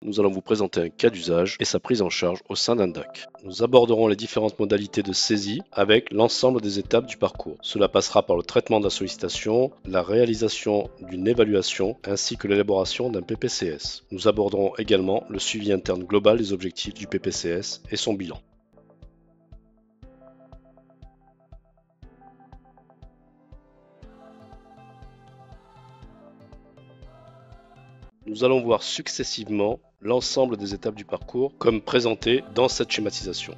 nous allons vous présenter un cas d'usage et sa prise en charge au sein d'un DAC. Nous aborderons les différentes modalités de saisie avec l'ensemble des étapes du parcours. Cela passera par le traitement de la sollicitation, la réalisation d'une évaluation ainsi que l'élaboration d'un PPCS. Nous aborderons également le suivi interne global des objectifs du PPCS et son bilan. Nous allons voir successivement l'ensemble des étapes du parcours comme présenté dans cette schématisation.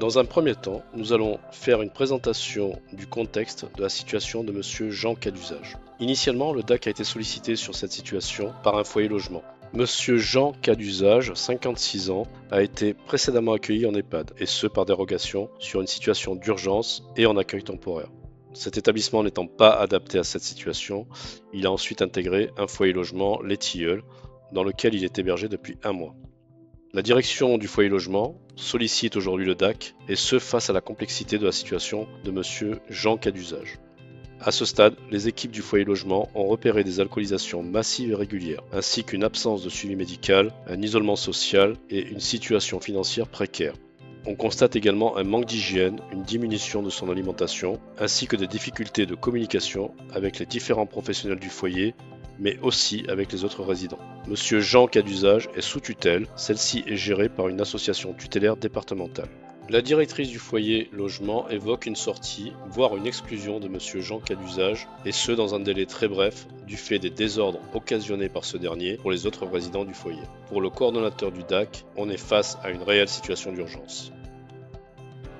Dans un premier temps, nous allons faire une présentation du contexte de la situation de Monsieur Jean Cas d'usage. Initialement, le DAC a été sollicité sur cette situation par un foyer logement. Monsieur Jean Cas d'usage, 56 ans, a été précédemment accueilli en EHPAD, et ce par dérogation, sur une situation d'urgence et en accueil temporaire. Cet établissement n'étant pas adapté à cette situation, il a ensuite intégré un foyer logement, Les Tilleuls, dans lequel il est hébergé depuis 1 mois. La direction du foyer logement sollicite aujourd'hui le DAC, et ce face à la complexité de la situation de Monsieur Jean Cas d'usage. À ce stade, les équipes du foyer logement ont repéré des alcoolisations massives et régulières, ainsi qu'une absence de suivi médical, un isolement social et une situation financière précaire. On constate également un manque d'hygiène, une diminution de son alimentation, ainsi que des difficultés de communication avec les différents professionnels du foyer, mais aussi avec les autres résidents. Monsieur Jean Cas d'usage est sous tutelle, celle-ci est gérée par une association tutélaire départementale. La directrice du foyer logement évoque une sortie, voire une exclusion de Monsieur Jean Cas d'usage, et ce dans un délai très bref, du fait des désordres occasionnés par ce dernier pour les autres résidents du foyer. Pour le coordonnateur du DAC, on est face à une réelle situation d'urgence.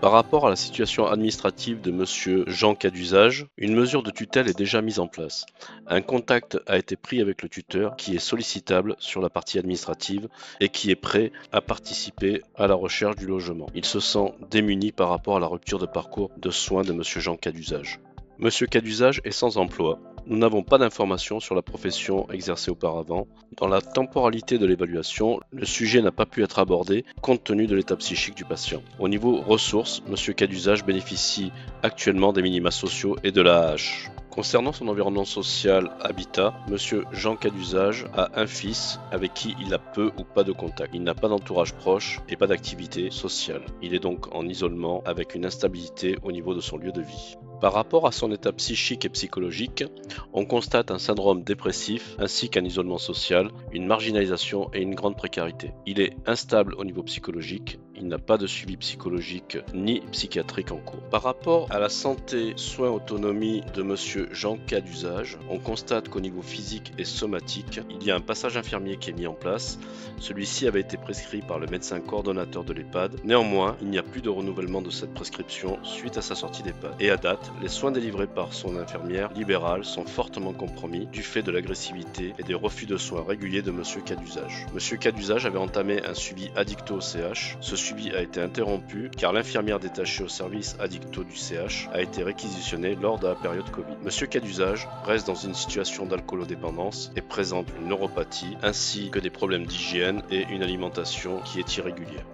Par rapport à la situation administrative de Monsieur Jean Cas d'usage, une mesure de tutelle est déjà mise en place. Un contact a été pris avec le tuteur qui est sollicitable sur la partie administrative et qui est prêt à participer à la recherche du logement. Il se sent démuni par rapport à la rupture de parcours de soins de Monsieur Jean Cas d'usage. Monsieur Cas d'usage est sans emploi. Nous n'avons pas d'informations sur la profession exercée auparavant. Dans la temporalité de l'évaluation, le sujet n'a pas pu être abordé compte tenu de l'état psychique du patient. Au niveau ressources, Monsieur Cas d'usage bénéficie actuellement des minima sociaux et de l'AAH. Concernant son environnement social habitat, Monsieur Jean Cas d'usage a un fils avec qui il a peu ou pas de contact. Il n'a pas d'entourage proche et pas d'activité sociale. Il est donc en isolement avec une instabilité au niveau de son lieu de vie. Par rapport à son état psychique et psychologique, on constate un syndrome dépressif ainsi qu'un isolement social, une marginalisation et une grande précarité. Il est instable au niveau psychologique, il n'a pas de suivi psychologique ni psychiatrique en cours. Par rapport à la santé, soins, autonomie de Monsieur Jean Cas d'usage, on constate qu'au niveau physique et somatique, il y a un passage infirmier qui est mis en place. Celui-ci avait été prescrit par le médecin coordonnateur de l'EHPAD. Néanmoins, il n'y a plus de renouvellement de cette prescription suite à sa sortie d'EHPAD. Et à date, les soins délivrés par son infirmière libérale sont fortement compromis du fait de l'agressivité et des refus de soins réguliers de Monsieur Cas d'usage. Monsieur Cas d'usage avait entamé un suivi addicto au CH. Ce suivi a été interrompu car l'infirmière détachée au service addicto du CH a été réquisitionnée lors de la période Covid. Monsieur Cas d'usage reste dans une situation d'alcoolodépendance et présente une neuropathie ainsi que des problèmes d'hygiène et une alimentation qui est irrégulière.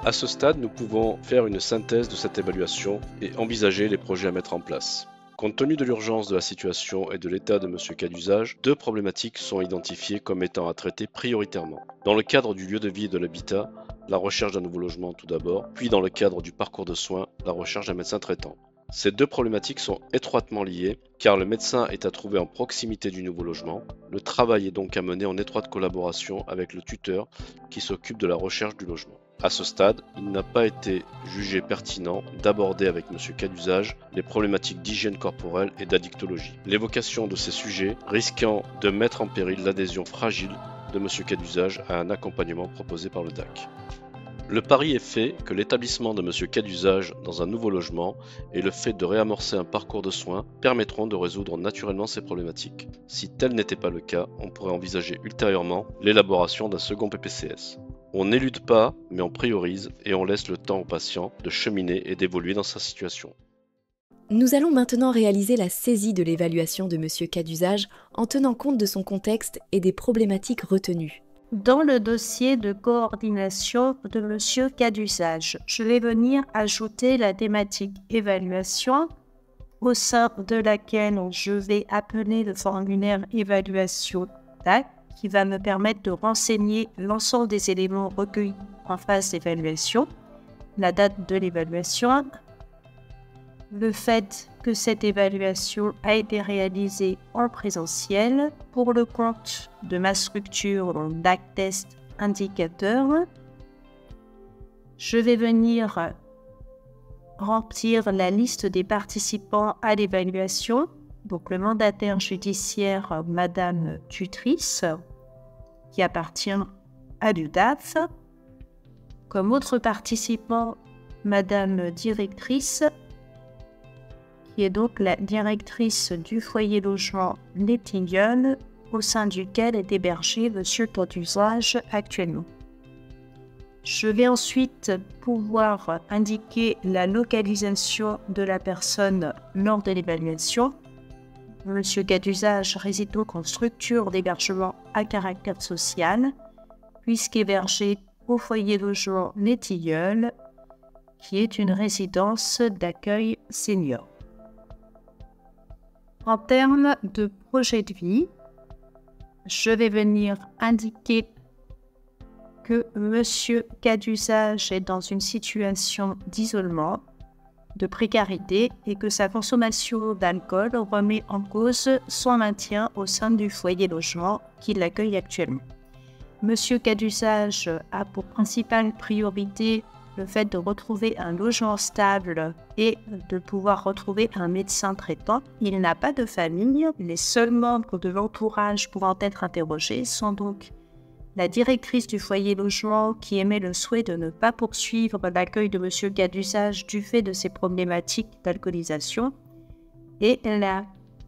À ce stade, nous pouvons faire une synthèse de cette évaluation et envisager les projets à mettre en place. Compte tenu de l'urgence de la situation et de l'état de Monsieur Cas d'usage, 2 problématiques sont identifiées comme étant à traiter prioritairement. Dans le cadre du lieu de vie et de l'habitat, la recherche d'un nouveau logement tout d'abord, puis dans le cadre du parcours de soins, la recherche d'un médecin traitant. Ces 2 problématiques sont étroitement liées car le médecin est à trouver en proximité du nouveau logement. Le travail est donc à mener en étroite collaboration avec le tuteur qui s'occupe de la recherche du logement. À ce stade, il n'a pas été jugé pertinent d'aborder avec Monsieur Cas d'usage les problématiques d'hygiène corporelle et d'addictologie. L'évocation de ces sujets risquant de mettre en péril l'adhésion fragile de Monsieur Cas d'usage à un accompagnement proposé par le DAC. Le pari est fait que l'établissement de Monsieur Cas d'usage dans un nouveau logement et le fait de réamorcer un parcours de soins permettront de résoudre naturellement ces problématiques. Si tel n'était pas le cas, on pourrait envisager ultérieurement l'élaboration d'un second PPCS. On n'élude pas, mais on priorise et on laisse le temps au patient de cheminer et d'évoluer dans sa situation. Nous allons maintenant réaliser la saisie de l'évaluation de Monsieur Cas d'usage en tenant compte de son contexte et des problématiques retenues. Dans le dossier de coordination de Monsieur Cas d'usage, je vais venir ajouter la thématique évaluation, au sein de laquelle je vais appeler le formulaire évaluation DAC, qui va me permettre de renseigner l'ensemble des éléments recueillis en phase d'évaluation, la date de l'évaluation, le fait que cette évaluation a été réalisée en présentiel pour le compte de ma structure, donc DAC Test Indicateur. Je vais venir remplir la liste des participants à l'évaluation, donc le mandataire judiciaire Madame Tutrice, qui appartient à l'UDAF, comme autre participant Madame Directrice, qui est donc la directrice du foyer logement Les Tilleuls, au sein duquel est hébergé Monsieur Cadusage actuellement. Je vais ensuite pouvoir indiquer la localisation de la personne lors de l'évaluation. Monsieur Cadusage réside donc en structure d'hébergement à caractère social, puisqu'hébergé au foyer logement Les Tilleuls, qui est une résidence d'accueil senior. En termes de projet de vie, je vais venir indiquer que Monsieur Cadusage est dans une situation d'isolement, de précarité et que sa consommation d'alcool remet en cause son maintien au sein du foyer logement qui l'accueille actuellement. Monsieur Cadusage a pour principale priorité le fait de retrouver un logement stable et de pouvoir retrouver un médecin traitant. Il n'a pas de famille. Les seuls membres de l'entourage pouvant être interrogés sont donc la directrice du foyer logement qui émet le souhait de ne pas poursuivre l'accueil de Monsieur Cadusage du fait de ses problématiques d'alcoolisation et la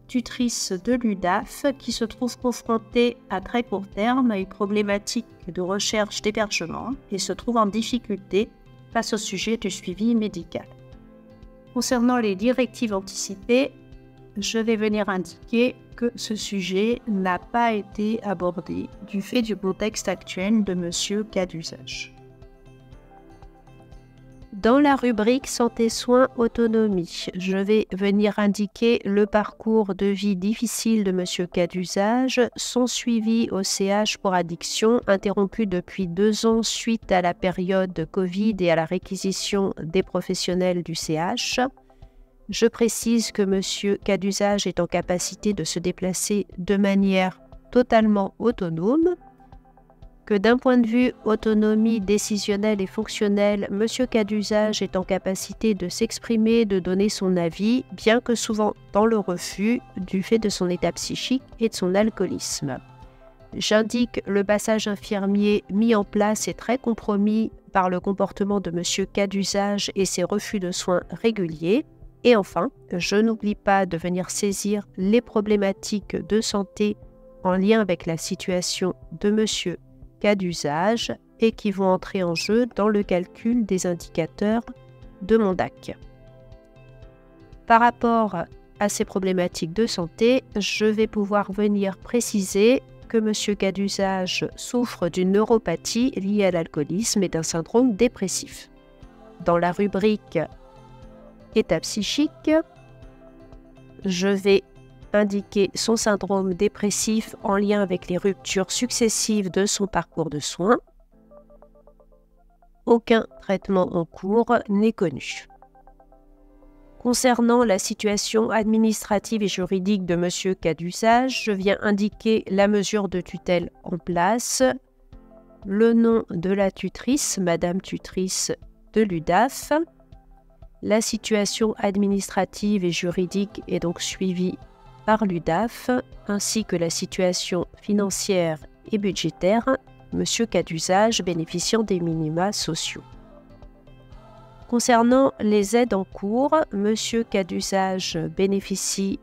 tutrice de l'UDAF qui se trouve confrontée à très court terme à une problématique de recherche d'hébergement et se trouve en difficulté face au sujet du suivi médical. Concernant les directives anticipées, je vais venir indiquer que ce sujet n'a pas été abordé du fait du contexte actuel de Monsieur Cadusage. Dans la rubrique Santé, soins, autonomie, je vais venir indiquer le parcours de vie difficile de Monsieur Cadusage, son suivi au CH pour addiction, interrompu depuis 2 ans suite à la période Covid et à la réquisition des professionnels du CH. Je précise que Monsieur Cadusage est en capacité de se déplacer de manière totalement autonome, que d'un point de vue autonomie décisionnelle et fonctionnelle, Monsieur Cadusage est en capacité de s'exprimer, de donner son avis, bien que souvent dans le refus du fait de son état psychique et de son alcoolisme. J'indique le passage infirmier mis en place et très compromis par le comportement de Monsieur Cadusage et ses refus de soins réguliers. Et enfin, je n'oublie pas de venir saisir les problématiques de santé en lien avec la situation de Monsieur Cadusage et qui vont entrer en jeu dans le calcul des indicateurs de mon DAC. Par rapport à ces problématiques de santé, je vais pouvoir venir préciser que Monsieur Cadusage souffre d'une neuropathie liée à l'alcoolisme et d'un syndrome dépressif. Dans la rubrique état psychique, je vais indiquer son syndrome dépressif en lien avec les ruptures successives de son parcours de soins. Aucun traitement en cours n'est connu. Concernant la situation administrative et juridique de Monsieur Cadusage, je viens indiquer la mesure de tutelle en place, le nom de la tutrice, Madame Tutrice de l'UDAF. La situation administrative et juridique est donc suivie par l'UDAF, ainsi que la situation financière et budgétaire, Monsieur Cadusage bénéficiant des minima sociaux. Concernant les aides en cours, Monsieur Cadusage bénéficie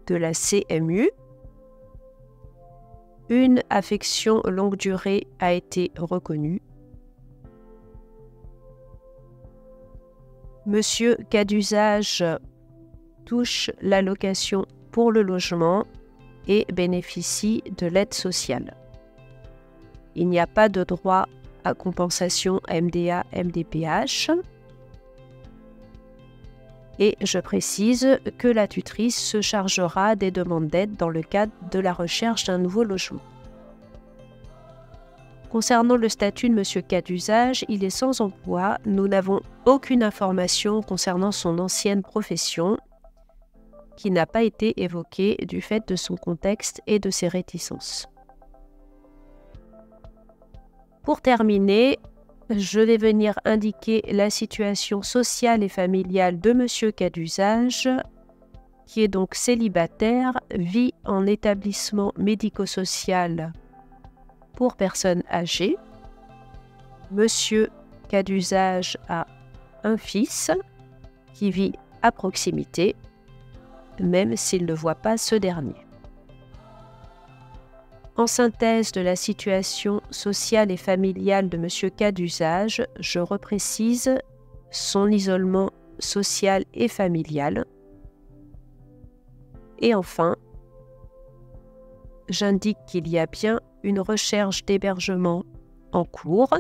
de la CMU. Une affection longue durée a été reconnue. Monsieur Cadusage touche l'allocation pour le logement et bénéficie de l'aide sociale. Il n'y a pas de droit à compensation MDA, MDPH. Et je précise que la tutrice se chargera des demandes d'aide dans le cadre de la recherche d'un nouveau logement. Concernant le statut de M. Cas d'usage, il est sans emploi. Nous n'avons aucune information concernant son ancienne profession, qui n'a pas été évoquée du fait de son contexte et de ses réticences. Pour terminer, je vais venir indiquer la situation sociale et familiale de M. Cas d'usage, qui est donc célibataire, vit en établissement médico-social pour personnes âgées. Monsieur Cas d'usage a un fils qui vit à proximité, même s'il ne voit pas ce dernier. En synthèse de la situation sociale et familiale de M. Cas d'usage, je reprécise son isolement social et familial. Et enfin, j'indique qu'il y a bien une recherche d'hébergement en cours,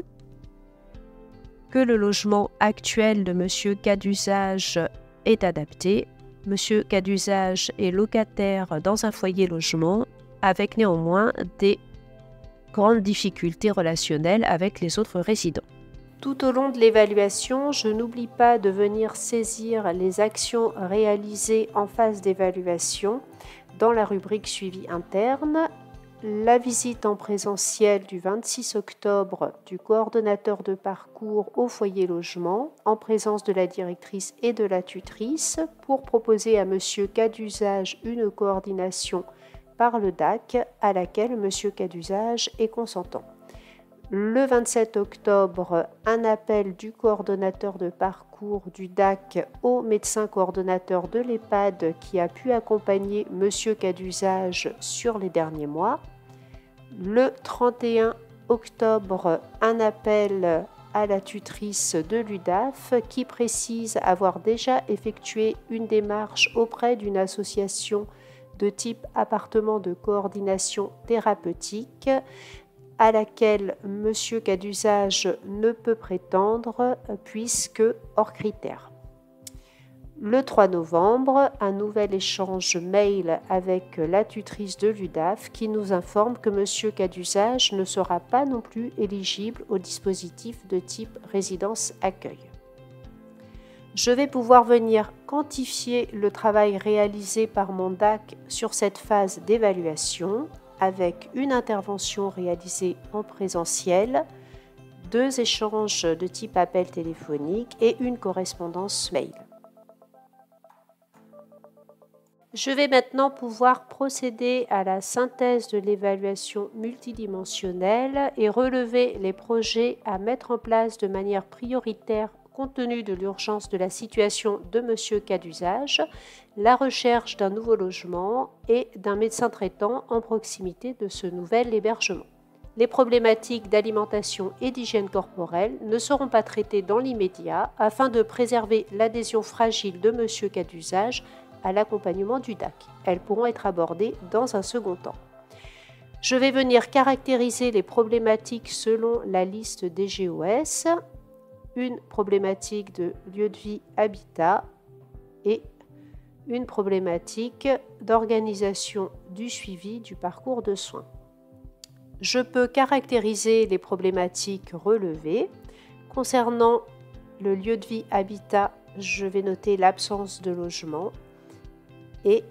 que le logement actuel de M. Cas d'usage est adapté. M. Cas d'usage est locataire dans un foyer logement, avec néanmoins des grandes difficultés relationnelles avec les autres résidents. Tout au long de l'évaluation, je n'oublie pas de venir saisir les actions réalisées en phase d'évaluation dans la rubrique suivi interne. La visite en présentiel du 26 octobre du coordonnateur de parcours au foyer logement en présence de la directrice et de la tutrice pour proposer à M. Cas d'usage une coordination par le DAC à laquelle M. Cas d'usage est consentant. Le 27 octobre, un appel du coordonnateur de parcours du DAC au médecin coordonnateur de l'EHPAD qui a pu accompagner M. Cas d'usage sur les derniers mois. Le 31 octobre, un appel à la tutrice de l'UDAF qui précise avoir déjà effectué une démarche auprès d'une association de type appartement de coordination thérapeutique à laquelle M. Cas d'usage ne peut prétendre puisque hors critères. Le 3 novembre, un nouvel échange mail avec la tutrice de l'UDAF qui nous informe que M. Cas d'usage ne sera pas non plus éligible au dispositif de type résidence accueil. Je vais pouvoir venir quantifier le travail réalisé par mon DAC sur cette phase d'évaluation avec une intervention réalisée en présentiel, 2 échanges de type appel téléphonique et une correspondance mail. Je vais maintenant pouvoir procéder à la synthèse de l'évaluation multidimensionnelle et relever les projets à mettre en place de manière prioritaire compte tenu de l'urgence de la situation de M. Cas d'usage, la recherche d'un nouveau logement et d'un médecin traitant en proximité de ce nouvel hébergement. Les problématiques d'alimentation et d'hygiène corporelle ne seront pas traitées dans l'immédiat afin de préserver l'adhésion fragile de M. Cas d'usage à l'accompagnement du DAC. Elles pourront être abordées dans un second temps. Je vais venir caractériser les problématiques selon la liste des GOS, une problématique de lieu de vie habitat et une problématique d'organisation du suivi du parcours de soins. Je peux caractériser les problématiques relevées. Concernant le lieu de vie habitat, je vais noter l'absence de logement et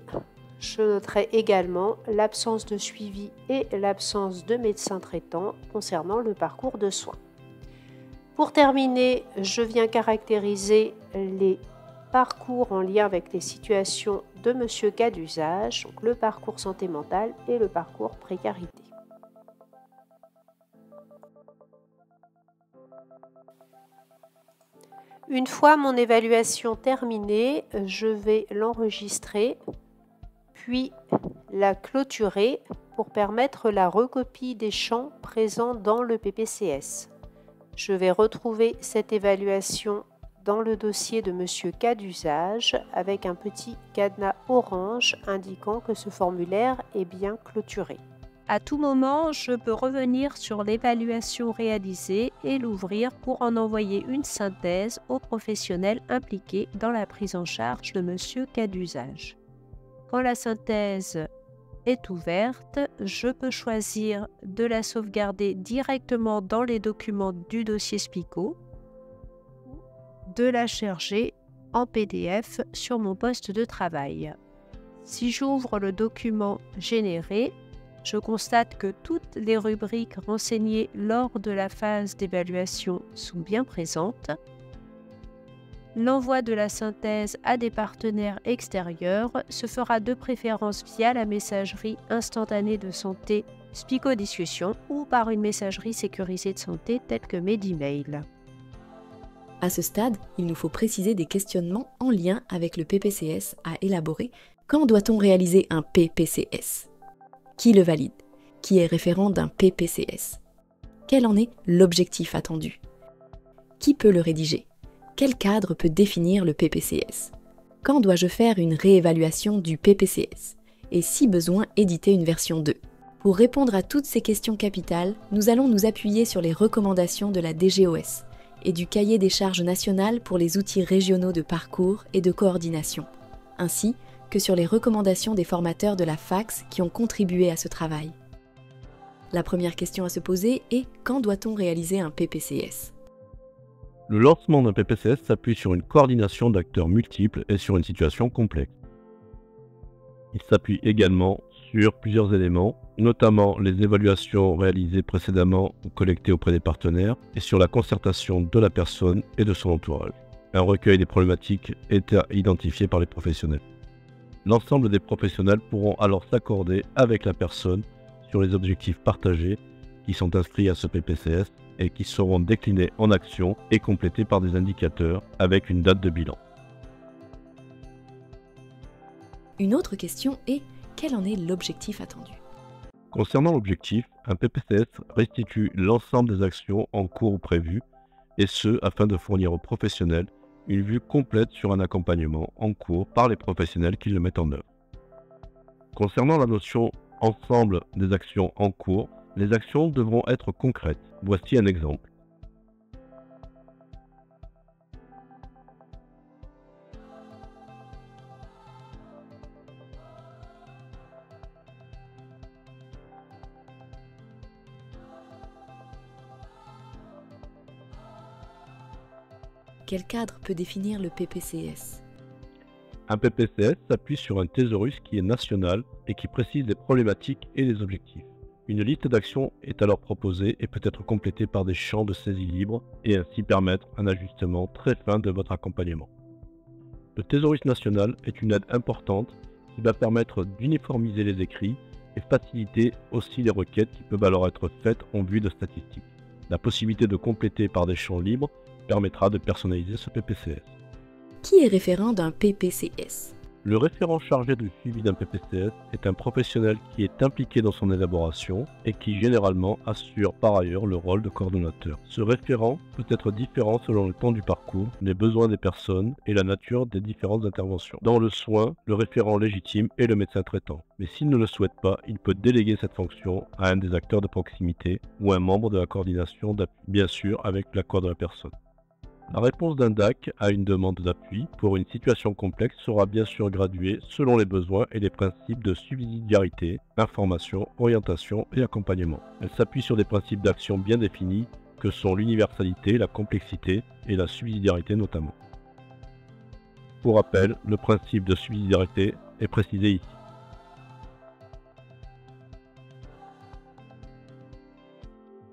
je noterai également l'absence de suivi et l'absence de médecin traitant concernant le parcours de soins. Pour terminer, je viens caractériser les parcours en lien avec les situations de M. Cas d'usage, donc le parcours santé mentale et le parcours précarité. Une fois mon évaluation terminée, je vais l'enregistrer, puis la clôturer pour permettre la recopie des champs présents dans le PPCS. Je vais retrouver cette évaluation dans le dossier de M. Cas d'usage avec un petit cadenas orange indiquant que ce formulaire est bien clôturé. À tout moment, je peux revenir sur l'évaluation réalisée et l'ouvrir pour en envoyer une synthèse aux professionnels impliqués dans la prise en charge de M. Cas d'usage. Quand la synthèse est ouverte, je peux choisir de la sauvegarder directement dans les documents du dossier SPICO, de la charger en PDF sur mon poste de travail. Si j'ouvre le document généré, je constate que toutes les rubriques renseignées lors de la phase d'évaluation sont bien présentes. L'envoi de la synthèse à des partenaires extérieurs se fera de préférence via la messagerie instantanée de santé SPICO Discussion ou par une messagerie sécurisée de santé telle que Medemail. À ce stade, il nous faut préciser des questionnements en lien avec le PPCS à élaborer. Quand doit-on réaliser un PPCS ? Qui le valide ? Qui est référent d'un PPCS ? Quel en est l'objectif attendu ? Qui peut le rédiger ? Quel cadre peut définir le PPCS ? Quand dois-je faire une réévaluation du PPCS ? Et si besoin, éditer une version 2 ? Pour répondre à toutes ces questions capitales, nous allons nous appuyer sur les recommandations de la DGOS et du cahier des charges nationales pour les outils régionaux de parcours et de coordination, ainsi que sur les recommandations des formateurs de la FACS qui ont contribué à ce travail. La première question à se poser est « Quand doit-on réaliser un PPCS ?» Le lancement d'un PPCS s'appuie sur une coordination d'acteurs multiples et sur une situation complexe. Il s'appuie également sur plusieurs éléments, notamment les évaluations réalisées précédemment ou collectées auprès des partenaires et sur la concertation de la personne et de son entourage. Un recueil des problématiques est identifié par les professionnels. L'ensemble des professionnels pourront alors s'accorder avec la personne sur les objectifs partagés qui sont inscrits à ce PPCS et qui seront déclinés en actions et complétés par des indicateurs avec une date de bilan. Une autre question est « Quel en est l'objectif attendu ?» Concernant l'objectif, un PPCS restitue l'ensemble des actions en cours ou prévues, et ce afin de fournir aux professionnels une vue complète sur un accompagnement en cours par les professionnels qui le mettent en œuvre. Concernant la notion « ensemble des actions en cours », les actions devront être concrètes. Voici un exemple. Quel cadre peut définir le PPCS ? Un PPCS s'appuie sur un thésaurus qui est national et qui précise les problématiques et les objectifs. Une liste d'actions est alors proposée et peut être complétée par des champs de saisie libre et ainsi permettre un ajustement très fin de votre accompagnement. Le thésaurus national est une aide importante qui va permettre d'uniformiser les écrits et faciliter aussi les requêtes qui peuvent alors être faites en vue de statistiques. La possibilité de compléter par des champs libres permettra de personnaliser ce PPCS. Qui est référent d'un PPCS ? Le référent chargé du suivi d'un PPCS est un professionnel qui est impliqué dans son élaboration et qui généralement assure par ailleurs le rôle de coordonnateur. Ce référent peut être différent selon le temps du parcours, les besoins des personnes et la nature des différentes interventions. Dans le soin, le référent légitime est le médecin traitant, mais s'il ne le souhaite pas, il peut déléguer cette fonction à un des acteurs de proximité ou un membre de la coordination d'appui, bien sûr avec l'accord de la personne. La réponse d'un DAC à une demande d'appui pour une situation complexe sera bien sûr graduée selon les besoins et les principes de subsidiarité, information, orientation et accompagnement. Elle s'appuie sur des principes d'action bien définis que sont l'universalité, la complexité et la subsidiarité notamment. Pour rappel, le principe de subsidiarité est précisé ici.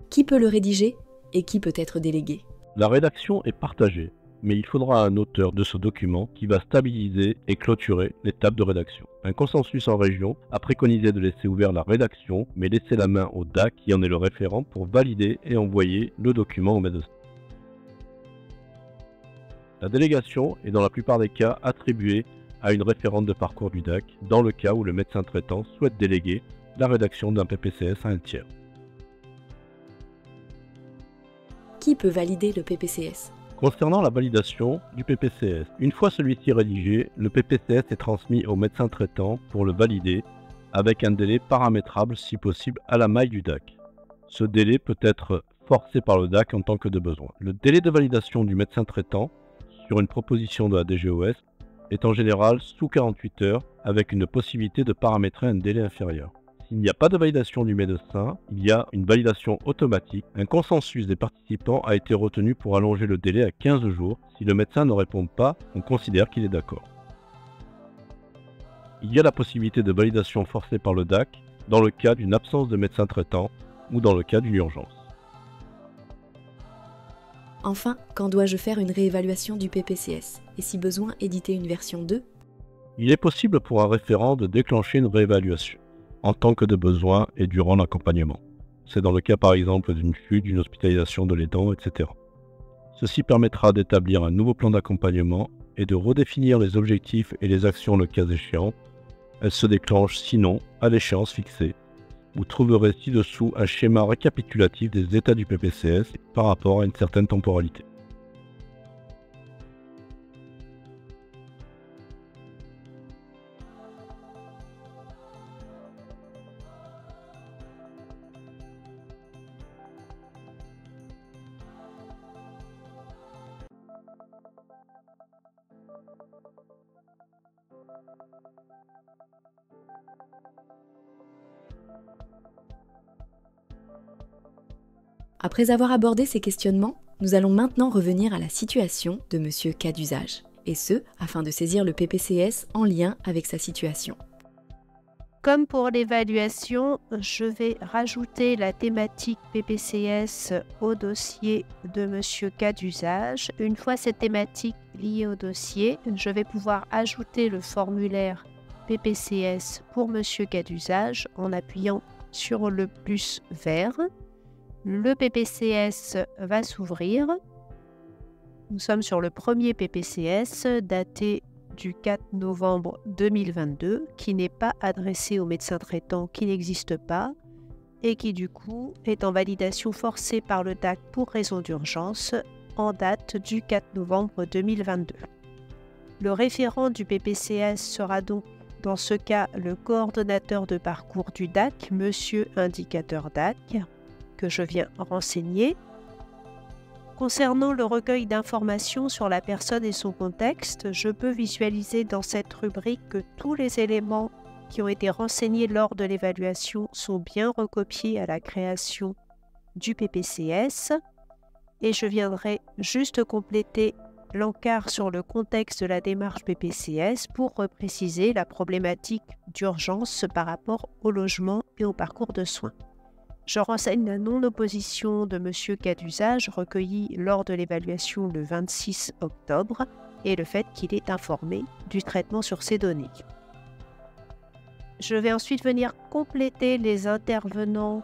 Qui peut le rédiger et qui peut être délégué ? La rédaction est partagée, mais il faudra un auteur de ce document qui va stabiliser et clôturer l'étape de rédaction. Un consensus en région a préconisé de laisser ouvert la rédaction, mais laisser la main au DAC qui en est le référent pour valider et envoyer le document au médecin. La délégation est dans la plupart des cas attribuée à une référente de parcours du DAC, dans le cas où le médecin traitant souhaite déléguer la rédaction d'un PPCS à un tiers. Qui peut valider le PPCS ? Concernant la validation du PPCS, une fois celui-ci rédigé, le PPCS est transmis au médecin traitant pour le valider avec un délai paramétrable si possible à la maille du DAC. Ce délai peut être forcé par le DAC en tant que de besoin. Le délai de validation du médecin traitant sur une proposition de la DGOS est en général sous 48 heures avec une possibilité de paramétrer un délai inférieur. S'il n'y a pas de validation du médecin, il y a une validation automatique. Un consensus des participants a été retenu pour allonger le délai à 15 jours. Si le médecin ne répond pas, on considère qu'il est d'accord. Il y a la possibilité de validation forcée par le DAC dans le cas d'une absence de médecin traitant ou dans le cas d'une urgence. Enfin, quand dois-je faire une réévaluation du PPCS et si besoin éditer une version 2 ? Il est possible pour un référent de déclencher une réévaluation en tant que de besoin et durant l'accompagnement. C'est dans le cas par exemple d'une chute, d'une hospitalisation de l'aidant, etc. Ceci permettra d'établir un nouveau plan d'accompagnement et de redéfinir les objectifs et les actions le cas échéant. Elle se déclenche sinon à l'échéance fixée. Vous trouverez ci-dessous un schéma récapitulatif des états du PPCS par rapport à une certaine temporalité. Après avoir abordé ces questionnements, nous allons maintenant revenir à la situation de Monsieur cas d'usage, et ce, afin de saisir le PPCS en lien avec sa situation. Comme pour l'évaluation, je vais rajouter la thématique PPCS au dossier de Monsieur cas d'usage. Une fois cette thématique liée au dossier, je vais pouvoir ajouter le formulaire PPCS pour Monsieur cas d'usage en appuyant sur le plus vert. Le PPCS va s'ouvrir. Nous sommes sur le premier PPCS daté du 4 novembre 2022 qui n'est pas adressé au médecin traitant, qui n'existe pas et qui du coup est en validation forcée par le DAC pour raison d'urgence en date du 4 novembre 2022. Le référent du PPCS sera donc dans ce cas le coordonnateur de parcours du DAC, Monsieur Indicateur DAC, que je viens renseigner. Concernant le recueil d'informations sur la personne et son contexte, je peux visualiser dans cette rubrique que tous les éléments qui ont été renseignés lors de l'évaluation sont bien recopiés à la création du PPCS et je viendrai juste compléter l'encart sur le contexte de la démarche PPCS pour repréciser la problématique d'urgence par rapport au logement et au parcours de soins. Je renseigne la non-opposition de Monsieur cas d'usage recueillie lors de l'évaluation le 26 octobre et le fait qu'il est informé du traitement sur ces données. Je vais ensuite venir compléter les intervenants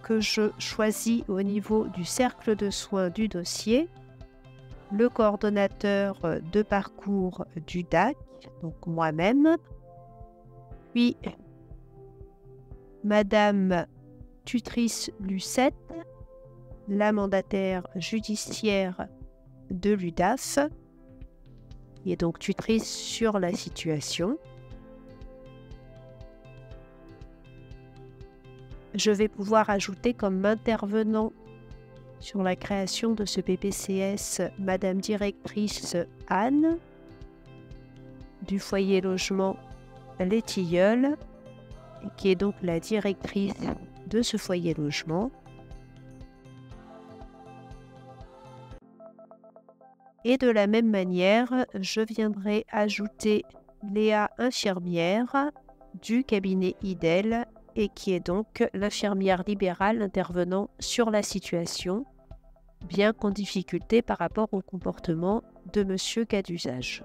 que je choisis au niveau du cercle de soins du dossier, le coordonnateur de parcours du DAC, donc moi-même, puis Madame tutrice Lucette, la mandataire judiciaire de l'UDAF, qui est donc tutrice sur la situation. Je vais pouvoir ajouter comme intervenant sur la création de ce PPCS Madame directrice Anne, du foyer logement Les Tilleuls, qui est donc la directrice de ce foyer logement. Et de la même manière, je viendrai ajouter Léa infirmière du cabinet IDEL et qui est donc l'infirmière libérale intervenant sur la situation, bien qu'en difficulté par rapport au comportement de Monsieur cas d'usage.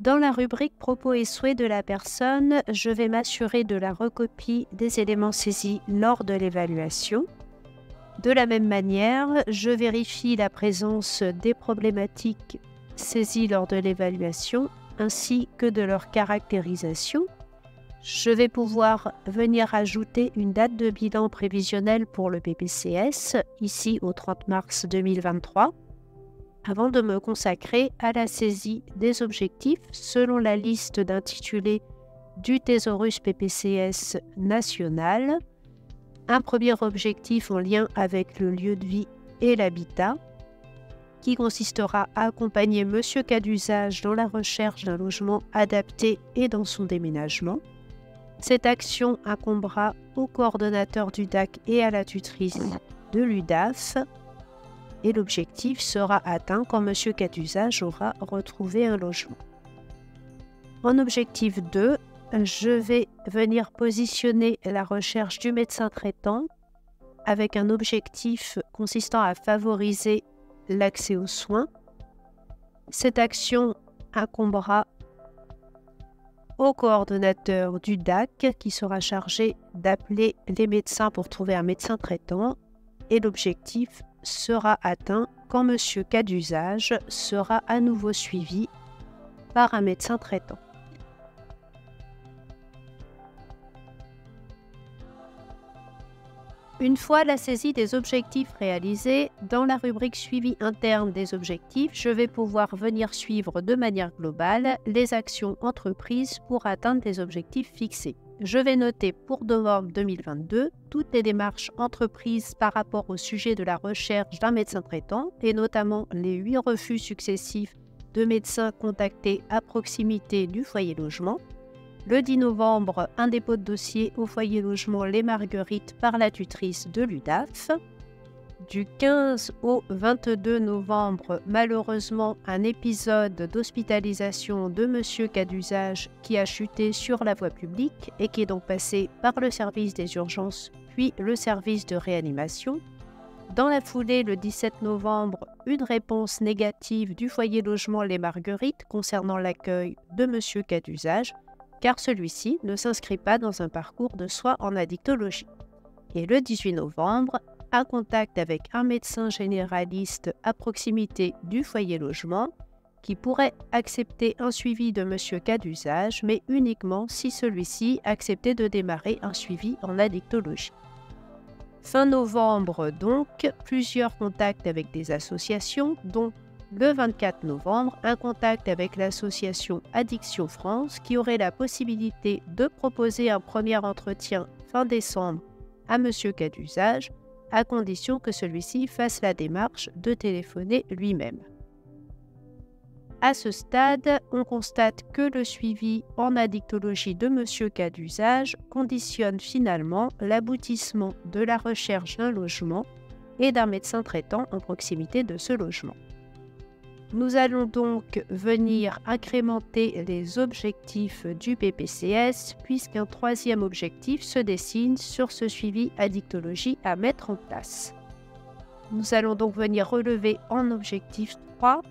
Dans la rubrique propos et souhaits de la personne, je vais m'assurer de la recopie des éléments saisis lors de l'évaluation. De la même manière, je vérifie la présence des problématiques saisies lors de l'évaluation ainsi que de leur caractérisation. Je vais pouvoir venir ajouter une date de bilan prévisionnelle pour le PPCS, ici au 30 mars 2023. Avant de me consacrer à la saisie des objectifs selon la liste d'intitulés du Thésaurus PPCS national, un premier objectif en lien avec le lieu de vie et l'habitat, qui consistera à accompagner Monsieur Cas d'usage dans la recherche d'un logement adapté et dans son déménagement. Cette action incombera au coordonnateur du DAC et à la tutrice de l'UDAF et l'objectif sera atteint quand Monsieur Cas d'usage aura retrouvé un logement. En objectif 2, je vais venir positionner la recherche du médecin traitant avec un objectif consistant à favoriser l'accès aux soins. Cette action incombera au coordonnateur du DAC qui sera chargé d'appeler les médecins pour trouver un médecin traitant et l'objectif sera atteint quand Monsieur Cas d'usage sera à nouveau suivi par un médecin traitant. Une fois la saisie des objectifs réalisés, dans la rubrique suivi interne des objectifs, je vais pouvoir venir suivre de manière globale les actions entreprises pour atteindre les objectifs fixés. Je vais noter pour novembre 2022 toutes les démarches entreprises par rapport au sujet de la recherche d'un médecin traitant et notamment les 8 refus successifs de médecins contactés à proximité du foyer logement. Le 10 novembre, un dépôt de dossier au foyer logement Les Marguerites par la tutrice de l'UDAF. Du 15 au 22 novembre, malheureusement, un épisode d'hospitalisation de Monsieur Cas d'usage qui a chuté sur la voie publique et qui est donc passé par le service des urgences puis le service de réanimation. Dans la foulée, le 17 novembre, une réponse négative du foyer logement Les Marguerites concernant l'accueil de Monsieur Cas d'usage, car celui-ci ne s'inscrit pas dans un parcours de soins en addictologie. Et le 18 novembre, un contact avec un médecin généraliste à proximité du foyer logement qui pourrait accepter un suivi de Monsieur Cas d'usage, mais uniquement si celui-ci acceptait de démarrer un suivi en addictologie. Fin novembre donc, plusieurs contacts avec des associations, dont le 24 novembre, un contact avec l'association Addiction France qui aurait la possibilité de proposer un premier entretien fin décembre à Monsieur Cas d'usage, à condition que celui-ci fasse la démarche de téléphoner lui-même. À ce stade, on constate que le suivi en addictologie de Monsieur Cas d'usage conditionne finalement l'aboutissement de la recherche d'un logement et d'un médecin traitant en proximité de ce logement. Nous allons donc venir incrémenter les objectifs du PPCS puisqu'un troisième objectif se dessine sur ce suivi addictologie à mettre en place. Nous allons donc venir relever en objectif 3,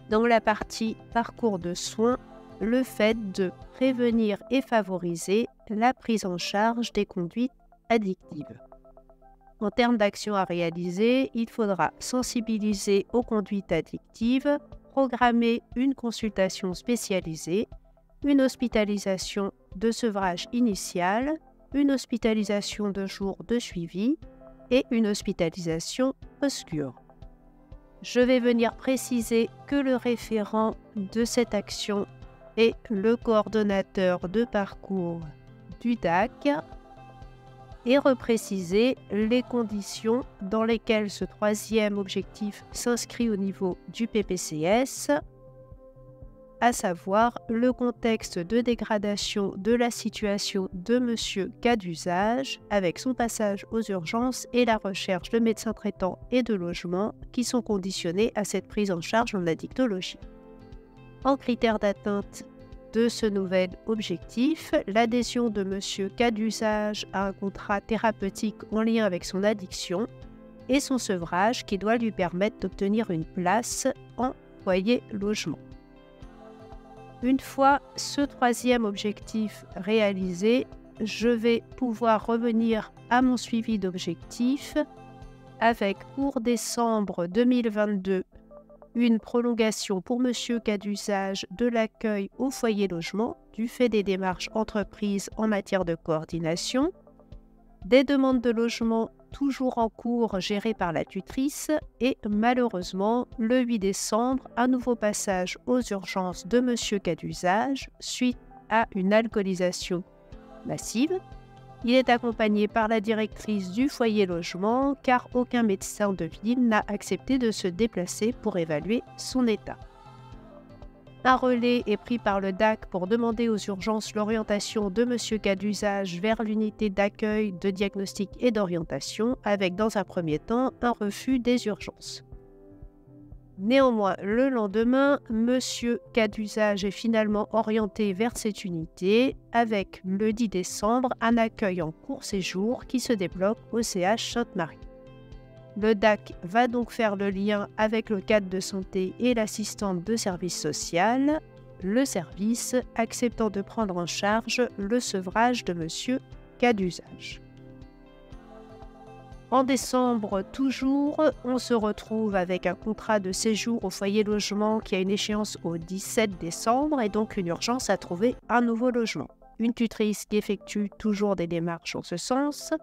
dans la partie parcours de soins, le fait de prévenir et favoriser la prise en charge des conduites addictives. En termes d'actions à réaliser, il faudra sensibiliser aux conduites addictives, programmer une consultation spécialisée, une hospitalisation de sevrage initial, une hospitalisation de jour de suivi et une hospitalisation post-cure. Je vais venir préciser que le référent de cette action est le coordonnateur de parcours du DAC et repréciser les conditions dans lesquelles ce troisième objectif s'inscrit au niveau du PPCS, à savoir le contexte de dégradation de la situation de Monsieur Cas d'usage avec son passage aux urgences et la recherche de médecins traitants et de logements qui sont conditionnés à cette prise en charge en addictologie. En critères d'atteinte de ce nouvel objectif, l'adhésion de Monsieur Cas d'usage à un contrat thérapeutique en lien avec son addiction et son sevrage qui doit lui permettre d'obtenir une place en foyer logement. Une fois ce troisième objectif réalisé, je vais pouvoir revenir à mon suivi d'objectifs avec pour décembre 2022 une prolongation pour Monsieur Cas d'usage de l'accueil au foyer logement du fait des démarches entreprises en matière de coordination, des demandes de logement toujours en cours gérées par la tutrice et malheureusement le 8 décembre, un nouveau passage aux urgences de Monsieur Cas d'usage suite à une alcoolisation massive Il est accompagné par la directrice du foyer logement car aucun médecin de ville n'a accepté de se déplacer pour évaluer son état. Un relais est pris par le DAC pour demander aux urgences l'orientation de M. cas d'usage vers l'unité d'accueil, de diagnostic et d'orientation avec dans un premier temps un refus des urgences. Néanmoins, le lendemain, M. cas d'usage est finalement orienté vers cette unité avec, le 10 décembre, un accueil en court séjour qui se débloque au CH Sainte-Marie. Le DAC va donc faire le lien avec le cadre de santé et l'assistante de service social, le service acceptant de prendre en charge le sevrage de M. cas d'usage. En décembre, toujours, on se retrouve avec un contrat de séjour au foyer logement qui a une échéance au 17 décembre et donc une urgence à trouver un nouveau logement. Une tutrice qui effectue toujours des démarches en ce sens,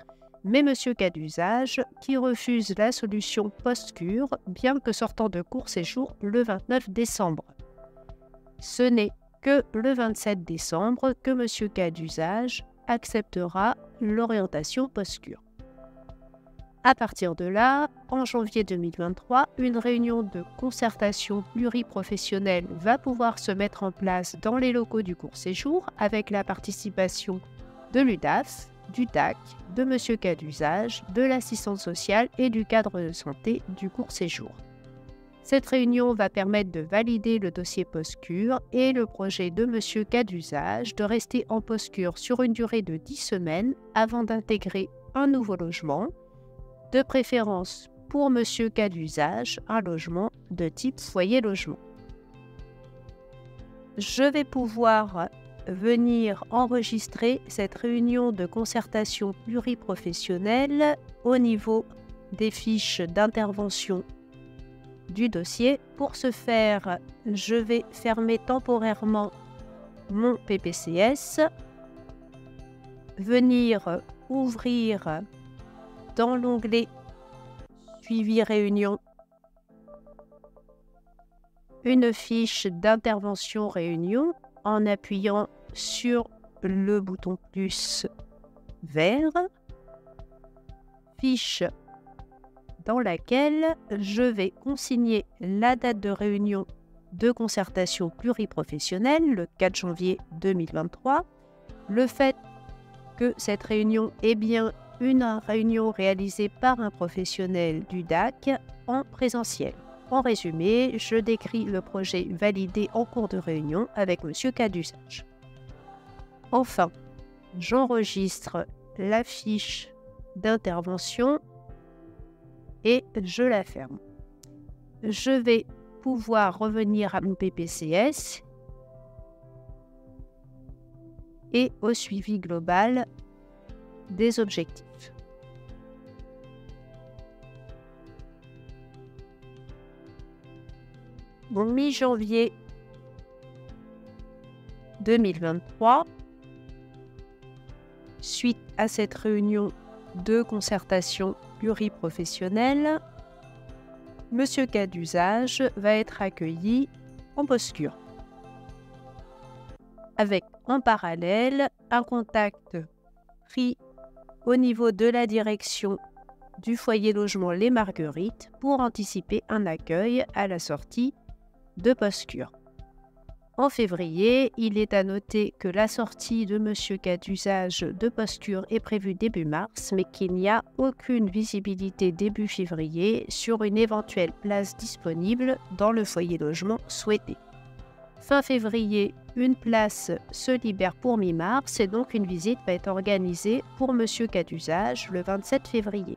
mais M. cas d'usage qui refuse la solution post-cure, bien que sortant de court séjour le 29 décembre. Ce n'est que le 27 décembre que M. cas d'usage acceptera l'orientation post-cure. À partir de là, en janvier 2023, une réunion de concertation pluriprofessionnelle va pouvoir se mettre en place dans les locaux du court séjour avec la participation de l'UDAF, du DAC, de M. cas d'usage, de l'assistante sociale et du cadre de santé du court séjour. Cette réunion va permettre de valider le dossier post-cure et le projet de M. cas d'usage de rester en post-cure sur une durée de 10 semaines avant d'intégrer un nouveau logement, de préférence pour M. cas d'usage, un logement de type foyer logement. Je vais pouvoir venir enregistrer cette réunion de concertation pluriprofessionnelle au niveau des fiches d'intervention du dossier. Pour ce faire, je vais fermer temporairement mon PPCS, venir ouvrir dans l'onglet Suivi réunion une fiche d'intervention réunion en appuyant sur le bouton plus vert, fiche dans laquelle je vais consigner la date de réunion de concertation pluriprofessionnelle, le 4 janvier 2023, le fait que cette réunion est bien une réunion réalisée par un professionnel du DAC en présentiel. En résumé, je décris le projet validé en cours de réunion avec M. cas d'usage. Enfin, j'enregistre la fiche d'intervention et je la ferme. Je vais pouvoir revenir à mon PPCS et au suivi global des objectifs. Bon, mi-janvier 2023, suite à cette réunion de concertation pluriprofessionnelle, M. cas d'usage va être accueilli en post-cure, avec en parallèle un contact pris au niveau de la direction du foyer logement Les Marguerites pour anticiper un accueil à la sortie de post-cure. En février, il est à noter que la sortie de M. cas d'usage de post-cure est prévue début mars, mais qu'il n'y a aucune visibilité début février sur une éventuelle place disponible dans le foyer logement souhaité. Fin février, une place se libère pour mi-mars et donc une visite va être organisée pour M. cas d'usage le 27 février.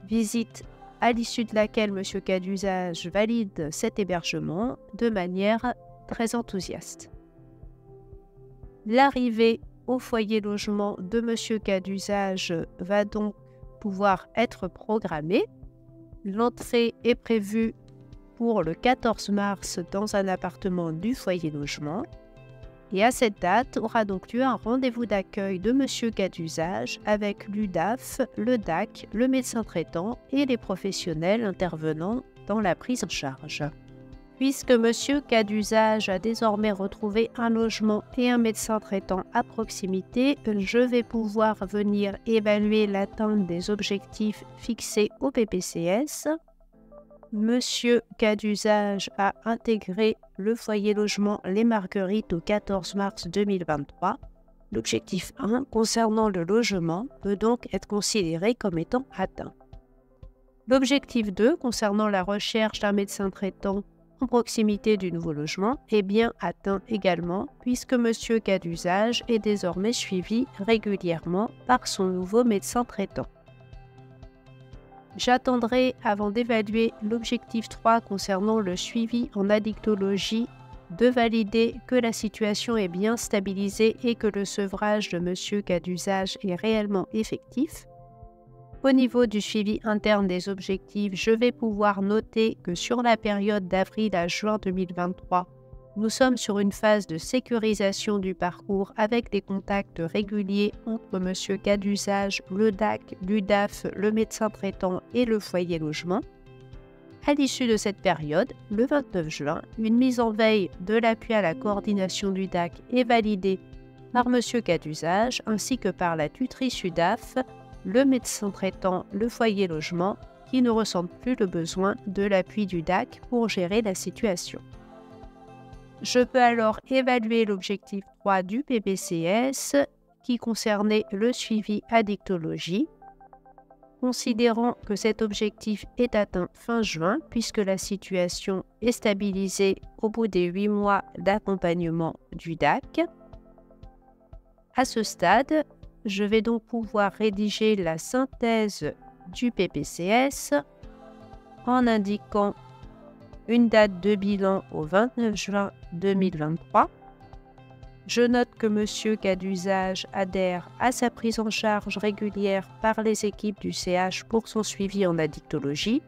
Visite à l'issue de laquelle M. cas d'usage valide cet hébergement de manière très enthousiaste. L'arrivée au foyer logement de M. cas d'usage va donc pouvoir être programmée. L'entrée est prévue pour le 14 mars dans un appartement du foyer logement. Et à cette date aura donc lieu un rendez-vous d'accueil de M. cas d'usage avec l'UDAF, le DAC, le médecin traitant et les professionnels intervenant dans la prise en charge. Puisque monsieur cas d'usage a désormais retrouvé un logement et un médecin traitant à proximité, je vais pouvoir venir évaluer l'atteinte des objectifs fixés au PPCS. Monsieur cas d'usage a intégré le foyer logement Les Marguerites au 14 mars 2023. L'objectif 1 concernant le logement peut donc être considéré comme étant atteint. L'objectif 2 concernant la recherche d'un médecin traitant en proximité du nouveau logement est bien atteint également puisque monsieur cas d'usage est désormais suivi régulièrement par son nouveau médecin traitant. J'attendrai avant d'évaluer l'objectif 3 concernant le suivi en addictologie de valider que la situation est bien stabilisée et que le sevrage de monsieur cas d'usage est réellement effectif. Au niveau du suivi interne des objectifs, je vais pouvoir noter que sur la période d'avril à juin 2023, nous sommes sur une phase de sécurisation du parcours avec des contacts réguliers entre monsieur cas d'usage, le DAC, l'UDAF, le médecin traitant et le foyer logement. À l'issue de cette période, le 29 juin, une mise en veille de l'appui à la coordination du DAC est validée par monsieur cas d'usage ainsi que par la tutrice UDAF, le médecin traitant, le foyer logement, qui ne ressentent plus le besoin de l'appui du DAC pour gérer la situation. Je peux alors évaluer l'objectif 3 du PPCS qui concernait le suivi addictologie, considérant que cet objectif est atteint fin juin puisque la situation est stabilisée au bout des 8 mois d'accompagnement du DAC. À ce stade, je vais donc pouvoir rédiger la synthèse du PPCS en indiquant une date de bilan au 29 juin 2023. Je note que monsieur cas d'usage adhère à sa prise en charge régulière par les équipes du CH pour son suivi en addictologie,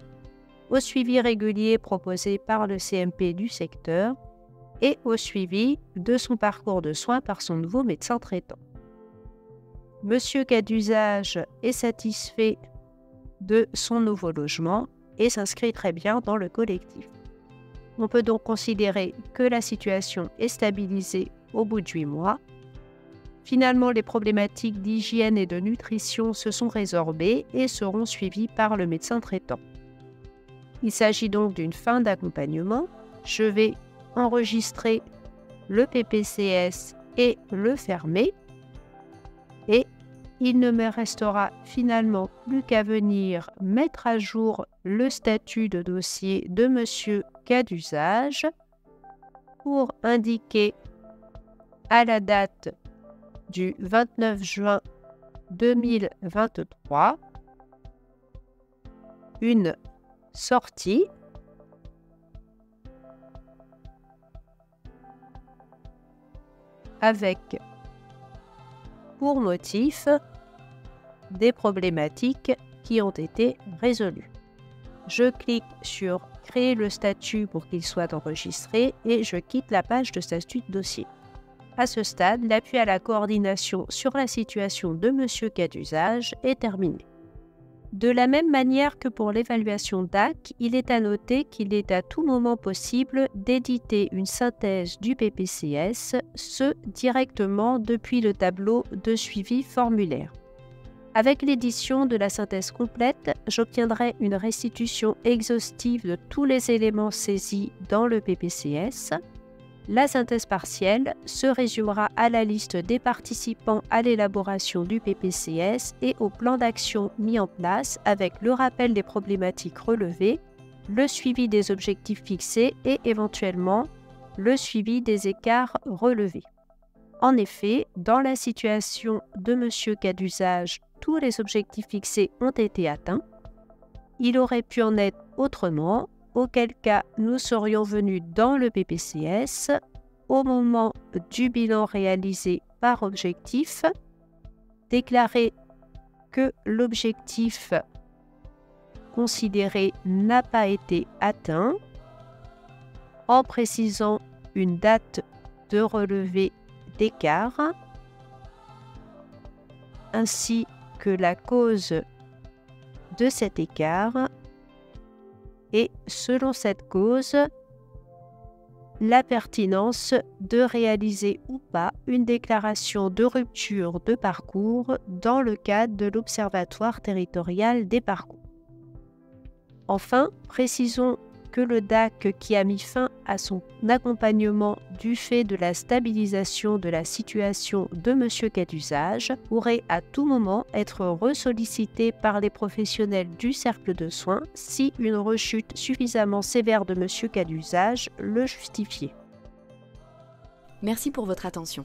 au suivi régulier proposé par le CMP du secteur et au suivi de son parcours de soins par son nouveau médecin traitant. Monsieur cas d'usage est satisfait de son nouveau logement et s'inscrit très bien dans le collectif. On peut donc considérer que la situation est stabilisée au bout de 8 mois. Finalement, les problématiques d'hygiène et de nutrition se sont résorbées et seront suivies par le médecin traitant. Il s'agit donc d'une fin d'accompagnement. Je vais enregistrer le PPCS et le fermer. Et il ne me restera finalement plus qu'à venir mettre à jour le statut de dossier de monsieur cas d'usage pour indiquer à la date du 29 juin 2023 une sortie avec pour motif des problématiques qui ont été résolues. Je clique sur « Créer le statut pour qu'il soit enregistré » et je quitte la page de statut de dossier. À ce stade, l'appui à la coordination sur la situation de monsieur cas d'usage est terminé. De la même manière que pour l'évaluation DAC, il est à noter qu'il est à tout moment possible d'éditer une synthèse du PPCS, ce directement depuis le tableau de suivi formulaire. Avec l'édition de la synthèse complète, j'obtiendrai une restitution exhaustive de tous les éléments saisis dans le PPCS. La synthèse partielle se résumera à la liste des participants à l'élaboration du PPCS et au plan d'action mis en place avec le rappel des problématiques relevées, le suivi des objectifs fixés et éventuellement le suivi des écarts relevés. En effet, dans la situation de monsieur cas d'usage, tous les objectifs fixés ont été atteints. Il aurait pu en être autrement, auquel cas nous serions venus dans le PPCS au moment du bilan réalisé par objectif, déclarer que l'objectif considéré n'a pas été atteint en précisant une date de relevé d'écart ainsi que la cause de cet écart et selon cette cause, la pertinence de réaliser ou pas une déclaration de rupture de parcours dans le cadre de l'Observatoire territorial des parcours. Enfin, précisons que le DAC qui a mis fin à son accompagnement du fait de la stabilisation de la situation de M. Cadusage pourrait à tout moment être ressollicité par les professionnels du cercle de soins si une rechute suffisamment sévère de M. Cadusage le justifiait. Merci pour votre attention.